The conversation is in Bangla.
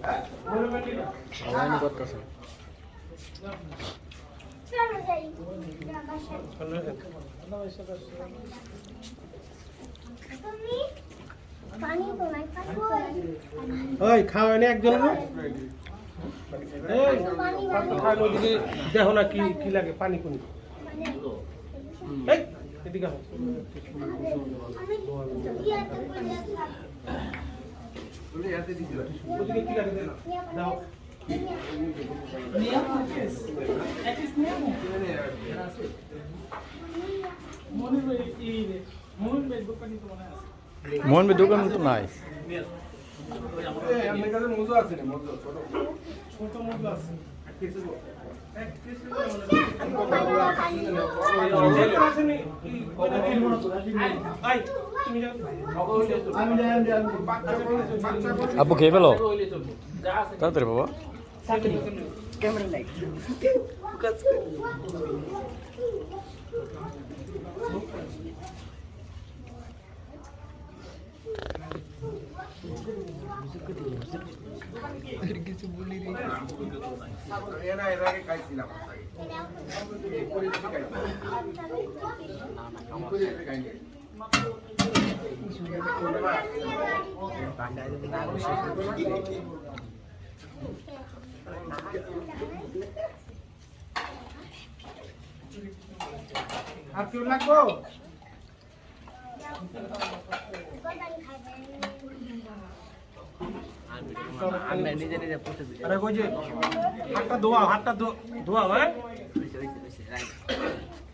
অনলাইনে করতেছে ওই খাওয়া না একজন দেখো না কি কি লাগে পানি কোন এদিকে কি লাগে দাও মোহন ভাই দোকান তো নাই আপু খেয়ে পেলো তাড়াতাড়ি বাবা ক্যামেরা নাই কিছু বলি আর কেউ লাগবো আরে কই যে হাতটা ধোয়া হ্যাঁ